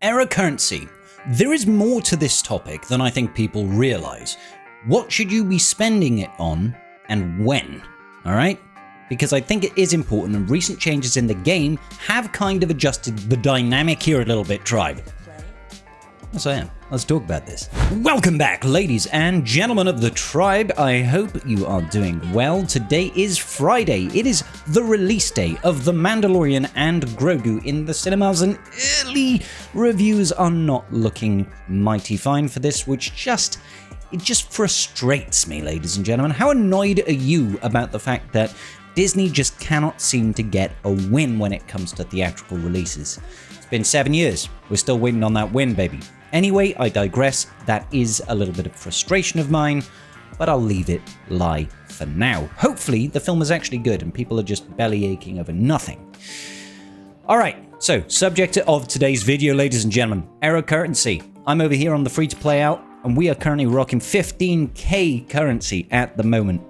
Error currency. There is more to this topic than I think people realize. What should you be spending it on and when? Alright? Because I think it is important, and recent changes in the game have kind of adjusted the dynamic here a little bit, tribe. Yes, I am. Let's talk about this. Welcome back, ladies and gentlemen of the tribe. I hope you are doing well. Today is Friday. It is the release day of The Mandalorian and Grogu in the cinemas, and early reviews are not looking mighty fine for this, which just frustrates me, ladies and gentlemen. How annoyed are you about the fact that Disney just cannot seem to get a win when it comes to theatrical releases? It's been 7 years. We're still waiting on that win, baby. Anyway, I digress. That is a little bit of frustration of mine, but I'll leave it lie for now. Hopefully, the film is actually good and people are just belly aching over nothing. Alright, so subject of today's video, ladies and gentlemen, error currency. I'm over here on the free-to-play out, and we are currently rocking 15k currency at the moment.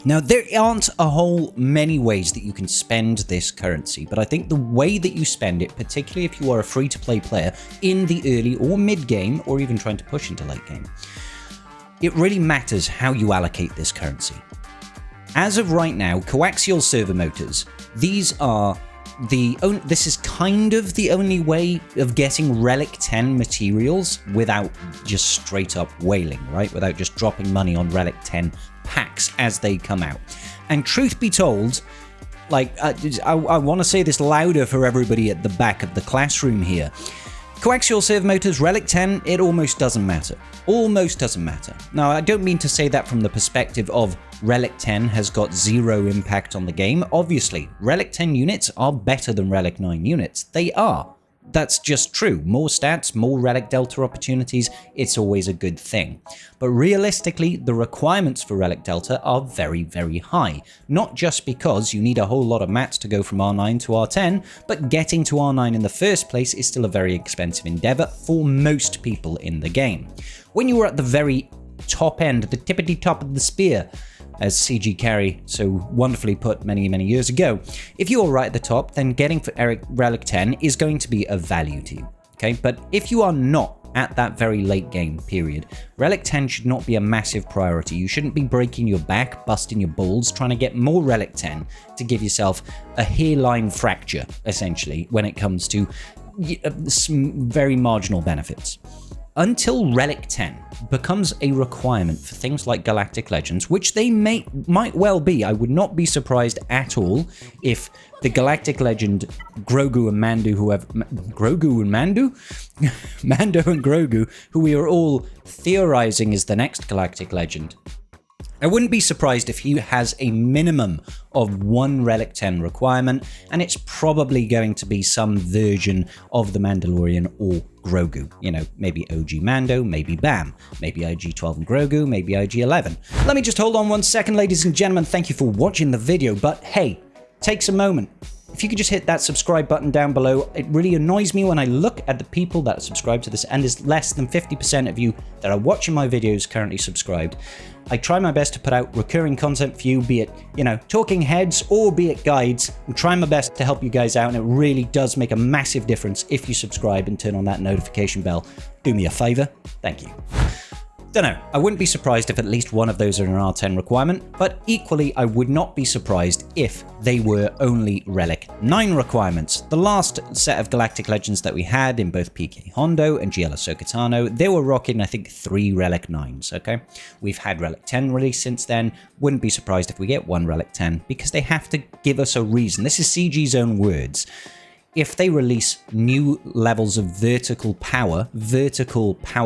Now, there aren't a whole many ways that you can spend this currency, but I think the way that you spend it, particularly if you are a free-to-play player in the early or mid-game, or even trying to push into late game, it really matters how you allocate this currency. As of right now, coaxial servomotors, this is kind of the only way of getting Relic 10 materials without just straight up whaling, right? Without just dropping money on Relic 10 packs as they come out. And truth be told, like, I want to say this louder for everybody at the back of the classroom here. Coaxial servomotors, Relic 10, it almost doesn't matter. Almost doesn't matter. Now, I don't mean to say that from the perspective of Relic 10 has got zero impact on the game. Obviously, Relic 10 units are better than Relic 9 units. They are. That's just true. More stats, more Relic Delta opportunities, it's always a good thing. But realistically, the requirements for Relic Delta are very, very high. Not just because you need a whole lot of mats to go from R9 to R10, but getting to R9 in the first place is still a very expensive endeavor for most people in the game. When you are at the very top end, the tippity top of the spear, as CG Carey so wonderfully put many, many years ago, if you're right at the top, then getting for Relic 10 is going to be of value to you, okay? But if you are not at that very late game period, Relic 10 should not be a massive priority. You shouldn't be breaking your back, busting your balls, trying to get more Relic 10 to give yourself a hairline fracture, essentially, when it comes to some very marginal benefits. Until Relic 10 becomes a requirement for things like Galactic Legends, which they might well be. I would not be surprised at all if the Galactic Legend Grogu and Mando, Mando and Grogu, who we are all theorizing is the next Galactic Legend. I wouldn't be surprised if he has a minimum of one Relic 10 requirement, and it's probably going to be some version of the Mandalorian or Grogu. You know, maybe OG Mando, maybe BAM, maybe IG-12 and Grogu, maybe IG-11. Let me just hold on 1 second, ladies and gentlemen. Thank you for watching the video, but hey, take a moment. If you could just hit that subscribe button down below, it really annoys me when I look at the people that are subscribed to this, and there's less than 50% of you that are watching my videos currently subscribed. I try my best to put out recurring content for you, be it, you know, talking heads or be it guides. I'm trying my best to help you guys out, and it really does make a massive difference if you subscribe and turn on that notification bell. Do me a favor. Thank you. Don't know, I wouldn't be surprised if at least one of those are an R10 requirement, but equally I would not be surprised if they were only Relic 9 requirements. The last set of Galactic Legends that we had in both PK Hondo and GL Ahsoka Tano, they were rocking, I think, 3 Relic 9s, okay? We've had Relic 10 released since then. Wouldn't be surprised if we get one Relic 10, because they have to give us a reason. This is CG's own words. If they release new levels of vertical power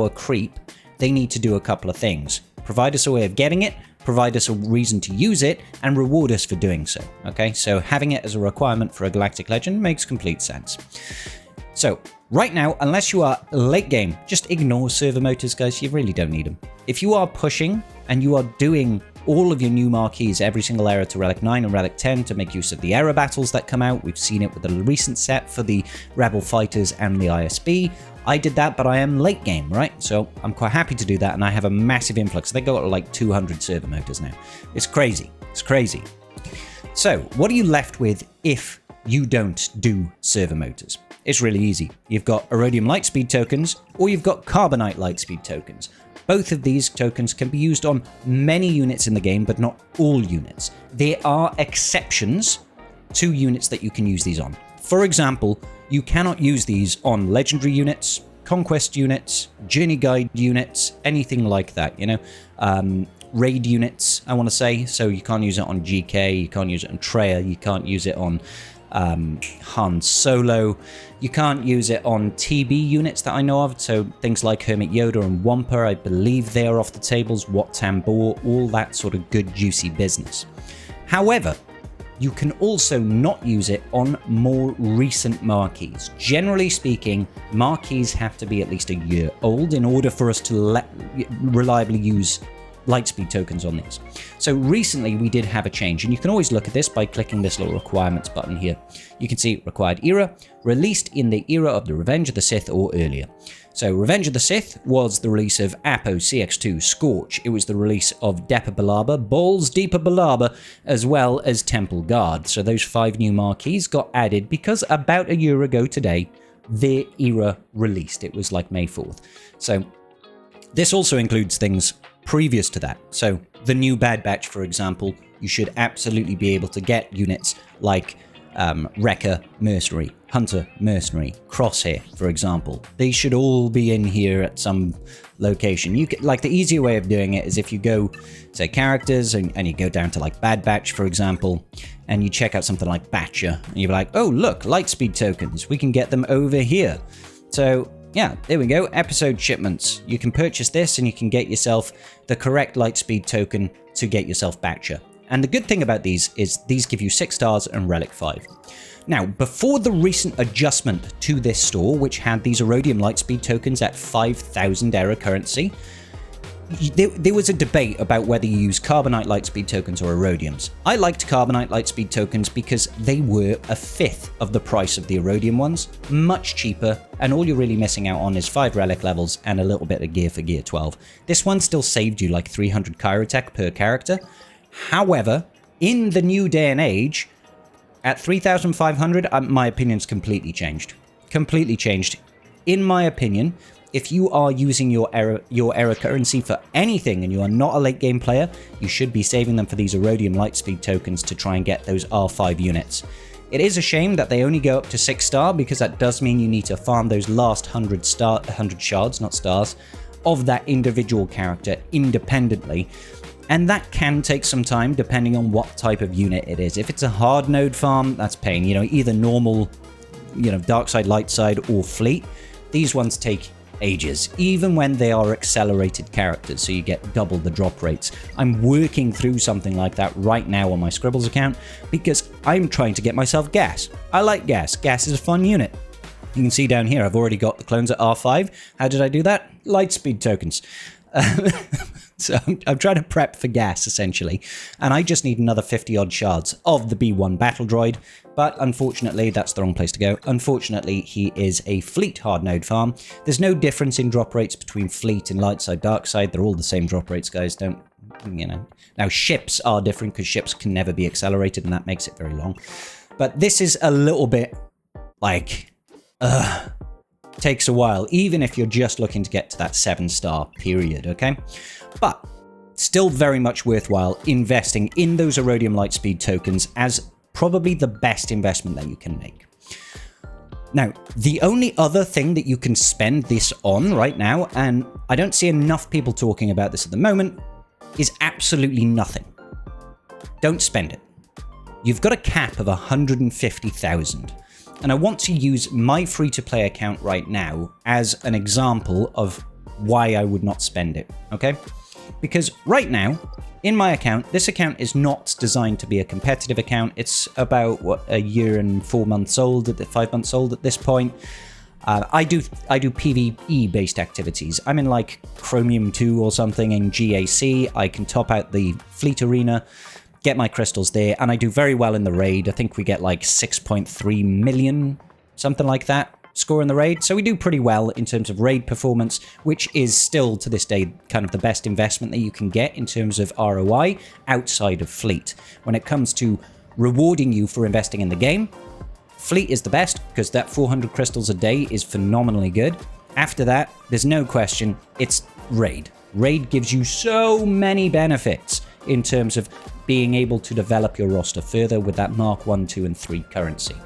creep, they need to do a couple of things. Provide us a way of getting it, provide us a reason to use it, and reward us for doing so, okay? So having it as a requirement for a Galactic Legend makes complete sense. So, right now, unless you are late game, just ignore servomotors, guys. You really don't need them. If you are pushing and you are doing all of your new marquees every single era to Relic 9 and Relic 10 to make use of the era battles that come out, we've seen it with the recent set for the Rebel Fighters and the ISB. I did that, but I am late game, right? So I'm quite happy to do that, and I have a massive influx. They got like 200 servomotors now. It's crazy. It's crazy. So what are you left with if you don't do servomotors? It's really easy. You've got aurodium lightspeed tokens, or you've got carbonite lightspeed tokens. Both of these tokens can be used on many units in the game, but not all units. There are exceptions to units that you can use these on. For example, you cannot use these on legendary units, conquest units, journey guide units, anything like that, you know? Raid units, I want to say. So you can't use it on GK, you can't use it on Treya, you can't use it on Han Solo. You can't use it on TB units that I know of, so things like Hermit Yoda and Wampa, I believe they are off the tables, Wat Tambor, all that sort of good juicy business. However, you can also not use it on more recent marquees. Generally speaking, marquees have to be at least a year old in order for us to reliably use Lightspeed tokens on these. So recently we did have a change, and you can always look at this by clicking this little requirements button here. You can see required era, released in the era of the Revenge of the Sith or earlier. So Revenge of the Sith was the release of Apo CX2 Scorch. It was the release of Depa Billaba, Balls Deeper Billaba, as well as Temple Guard. So those 5 new marquees got added because about a year ago today, their era released. It was like May 4th. So this also includes things previous to that. So the new Bad Batch, for example, you should absolutely be able to get units like Wrecker Mercenary, Hunter Mercenary, Crosshair, for example. They should all be in here at some location. You could, like, the easier way of doing it is if you go to characters and you go down to like Bad Batch, for example, and you check out something like Batcher, and you're like, oh look, Lightspeed tokens, we can get them over here. So yeah, there we go, episode shipments. You can purchase this and you can get yourself the correct Lightspeed token to get yourself Batcher. And the good thing about these is these give you 6 stars and Relic 5. Now, before the recent adjustment to this store, which had these aurodium Lightspeed tokens at 5,000 error currency, there was a debate about whether you use carbonite Lightspeed tokens or aurodiums. I liked carbonite Lightspeed tokens because they were a fifth of the price of the aurodium ones, much cheaper, and all you're really missing out on is 5 relic levels and a little bit of gear for gear 12. This one still saved you like 300 Chirotech per character. However, in the new day and age, at 3,500, my opinion's completely changed. Completely changed. In my opinion, if you are using your error currency for anything and you are not a late game player, you should be saving them for these aurodium Lightspeed tokens to try and get those R5 units. It is a shame that they only go up to 6 star, because that does mean you need to farm those last 100 shards, not stars, of that individual character independently. And that can take some time depending on what type of unit it is. If it's a hard node farm, that's pain. You know, either normal, you know, dark side, light side, or fleet. These ones take ages, even when they are accelerated characters, so you get double the drop rates. I'm working through something like that right now on my Scribbles account because I'm trying to get myself gas. I like gas. Gas is a fun unit. You can see down here, I've already got the clones at R5. How did I do that? Lightspeed tokens. So I'm trying to prep for gas, essentially. And I just need another 50-odd shards of the B1 Battle Droid. But unfortunately, that's the wrong place to go. Unfortunately, he is a fleet hard node farm. There's no difference in drop rates between fleet and light side, dark side. They're all the same drop rates, guys. Don't, you know. Now, ships are different because ships can never be accelerated, and that makes it very long. But this is a little bit like, takes a while, even if you're just looking to get to that 7-star period, okay? But still very much worthwhile investing in those aurodium Lightspeed tokens as probably the best investment that you can make. Now, the only other thing that you can spend this on right now, and I don't see enough people talking about this at the moment, is absolutely nothing. Don't spend it. You've got a cap of 150,000. And I want to use my free-to-play account right now as an example of why I would not spend it, okay? Because right now, in my account, this account is not designed to be a competitive account. It's about, what, a year and 4 months old, 5 months old at this point. I do PvE-based activities. I'm in, like, Chromium 2 or something in GAC. I can top out the Fleet Arena, get my crystals there, and I do very well in the raid. I think we get like 6.3 million, something like that, score in the raid. So we do pretty well in terms of raid performance, which is still to this day kind of the best investment that you can get in terms of ROI outside of fleet. When it comes to rewarding you for investing in the game, Fleet is the best, because that 400 crystals a day is phenomenally good. After that, there's no question, it's Raid. Raid gives you so many benefits in terms of being able to develop your roster further with that Mark 1, 2, and 3 currency.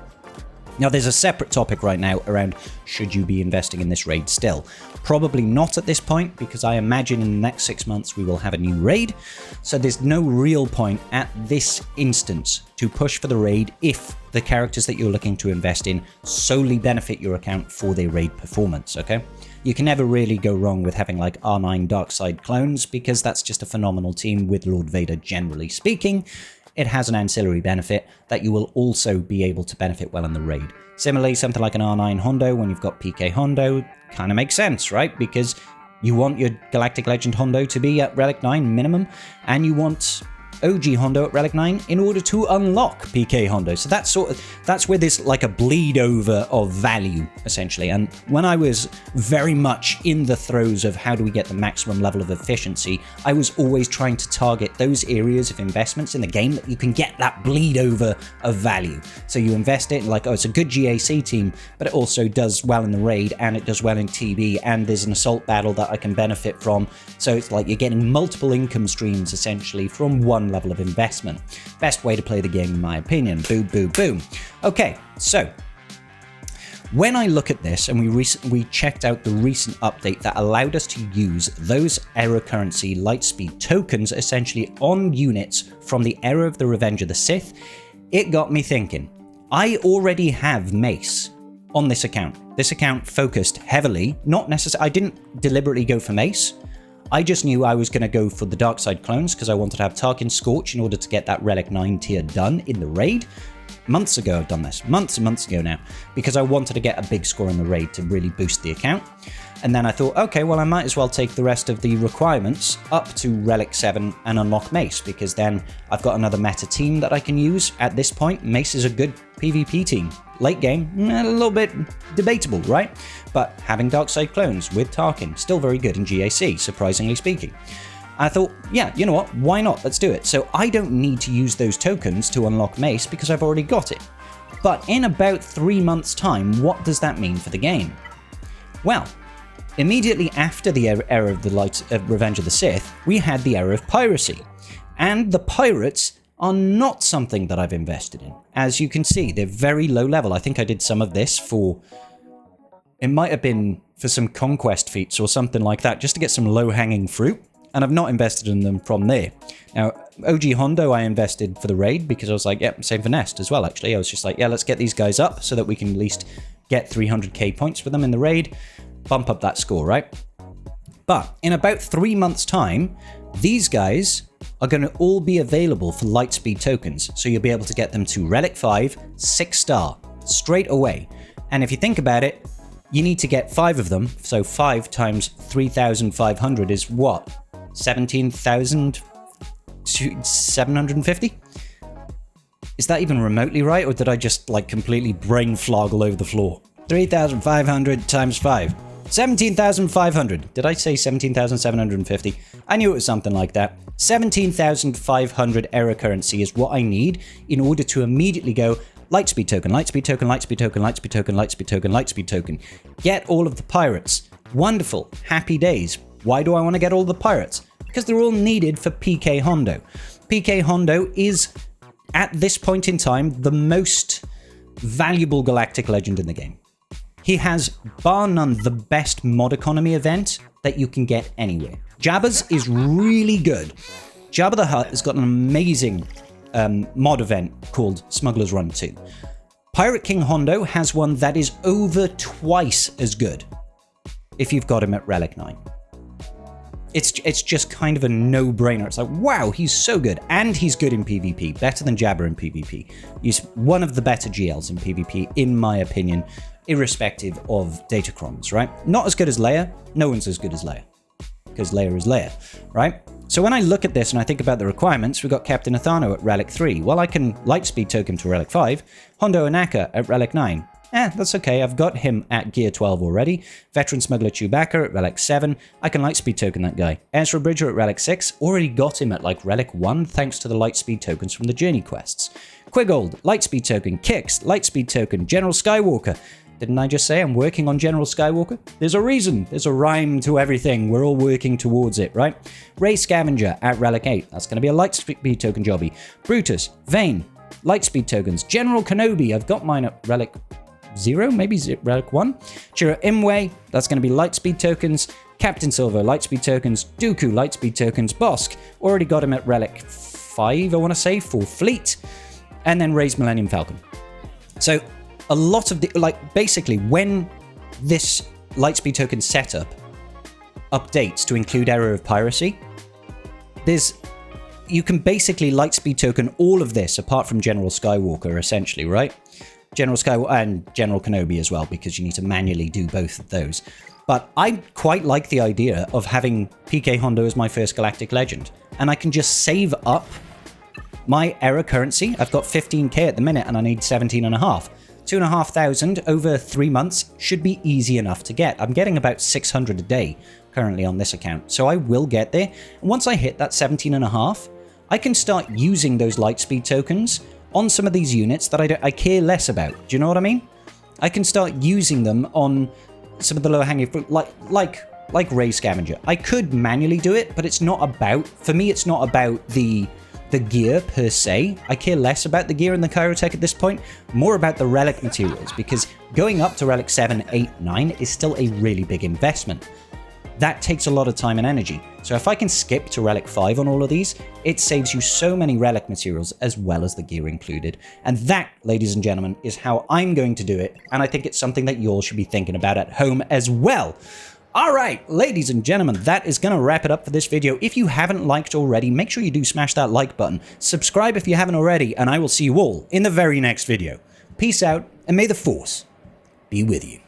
Now, there's a separate topic right now around should you be investing in this raid still. Probably not at this point, because I imagine in the next 6 months we will have a new raid. So there's no real point at this instance to push for the raid if the characters that you're looking to invest in solely benefit your account for their raid performance, okay? You can never really go wrong with having like R9 Darkside clones, because that's just a phenomenal team with Lord Vader, generally speaking. It has an ancillary benefit that you will also be able to benefit well in the raid. Similarly, something like an R9 Hondo, when you've got PK Hondo, kind of makes sense, right? Because you want your Galactic Legend Hondo to be at Relic 9 minimum, and you want OG Hondo at Relic 9 in order to unlock PK Hondo. So that's where there's like a bleed over of value, essentially. And when I was very much in the throes of how do we get the maximum level of efficiency, I was always trying to target those areas of investments in the game that you can get that bleed over of value. So you invest it in like, oh, it's a good GAC team, but it also does well in the raid, and it does well in TB, and there's an assault battle that I can benefit from. So it's like you're getting multiple income streams essentially from one level of investment. Best way to play the game, in my opinion. Boom, boom, boom. Okay, so when I look at this, and we checked out the recent update that allowed us to use those error currency Lightspeed tokens essentially on units from the era of the Revenge of the Sith, it got me thinking. I already have Mace on this account. This account focused heavily, not necessarily, I didn't deliberately go for Mace. I just knew I was going to go for the Darkside clones because I wanted to have Tarkin Scorch in order to get that Relic 9 tier done in the raid. Months ago I've done this, months and months ago now, because I wanted to get a big score in the raid to really boost the account. And then I thought, okay, well I might as well take the rest of the requirements up to Relic 7 and unlock Mace, because then I've got another meta team that I can use. At this point, Mace is a good PvP team. Late game, a little bit debatable, right? But having Darkside clones with Tarkin, still very good in GAC, surprisingly speaking. I thought, yeah, you know what, why not? Let's do it. So I don't need to use those tokens to unlock Mace because I've already got it. But in about 3 months' time, what does that mean for the game? Well, immediately after the era of the Revenge of the Sith, we had the era of piracy. And the pirates are not something that I've invested in. As you can see, they're very low level. I think I did some of this for... It might have been for some conquest feats or something like that, just to get some low-hanging fruit. And I've not invested in them from there. Now, OG Hondo I invested for the raid because I was like, yeah, same for Nest as well, actually. I was just like, yeah, let's get these guys up so that we can at least get 300k points for them in the raid. Bump up that score, right? But in about 3 months' time, these guys are going to all be available for Lightspeed tokens. So you'll be able to get them to Relic 5, 6-star, straight away. And if you think about it, you need to get 5 of them. So 5 times 3,500 is what? 17,750? Is that even remotely right? Or did I just like completely brain flag all over the floor? 3,500 times 5. 17,500. Did I say 17,750? I knew it was something like that. 17,500 error currency is what I need in order to immediately go Lightspeed token, Lightspeed token, Lightspeed token, Lightspeed token, Lightspeed token, Lightspeed token. Get all of the pirates. Wonderful. Happy days. Why do I want to get all the pirates? Because they're all needed for PK Hondo. PK Hondo is, at this point in time, the most valuable Galactic Legend in the game. He has, bar none, the best mod economy event that you can get anywhere. Jabba's is really good. Jabba the Hutt has got an amazing mod event called Smuggler's Run 2. Pirate King Hondo has one that is over twice as good if you've got him at Relic 9. It's just kind of a no-brainer. It's like, wow, he's so good. And he's good in PvP, better than Jabba in PvP. He's one of the better GLs in PvP, in my opinion, irrespective of Datacrons, right? Not as good as Leia. No one's as good as Leia, because Leia is Leia, right? So when I look at this and I think about the requirements, we've got Captain Athano at Relic 3. Well, I can Lightspeed token to Relic 5, Hondo Anaka at Relic 9. That's okay. I've got him at gear 12 already. Veteran Smuggler Chewbacca at relic 7. I can Lightspeed token that guy. Ezra Bridger at relic 6. Already got him at like relic 1 thanks to the Lightspeed tokens from the journey quests. Quigold, Lightspeed token. Kix, Lightspeed token. General Skywalker. Didn't I just say I'm working on General Skywalker? There's a reason. There's a rhyme to everything. We're all working towards it, right? Ray Scavenger at relic 8. That's going to be a Lightspeed token jobby. Brutus, Vane, Lightspeed tokens. General Kenobi, I've got mine at relic 0, maybe relic 1. Chiro Imwe, that's going to be Lightspeed tokens. Captain Silver, Lightspeed tokens. Dooku, Lightspeed tokens. Bosk, already got him at relic 5, I want to say, full fleet. And then Ray's Millennium Falcon. So a lot of the, like, basically when this Lightspeed token setup updates to include Error of Piracy, you can basically Lightspeed token all of this apart from General Skywalker, essentially, right? General Skywalker and General Kenobi as well, because you need to manually do both of those. But I quite like the idea of having PK Hondo as my first Galactic Legend, and I can just save up my error currency. I've got 15k at the minute and I need 17.5. 2,500 over 3 months should be easy enough to get. I'm getting about 600 a day currently on this account, so I will get there. And once I hit that 17.5, I can start using those Lightspeed tokens on some of these units that I care less about. Do you know what I mean? I can start using them on some of the low-hanging fruit, like Ray Scavenger. I could manually do it, but it's not about, for me, it's not about the gear per se. I care less about the gear and the Kyrotech at this point, more about the relic materials, because going up to relic 7, 8, 9 is still a really big investment. That takes a lot of time and energy. So if I can skip to relic 5 on all of these, it saves you so many relic materials as well as the gear included. And that, ladies and gentlemen, is how I'm going to do it. And I think it's something that you all should be thinking about at home as well. All right, ladies and gentlemen, that is going to wrap it up for this video. If you haven't liked already, make sure you do smash that like button. Subscribe if you haven't already, and I will see you all in the very next video. Peace out, and may the Force be with you.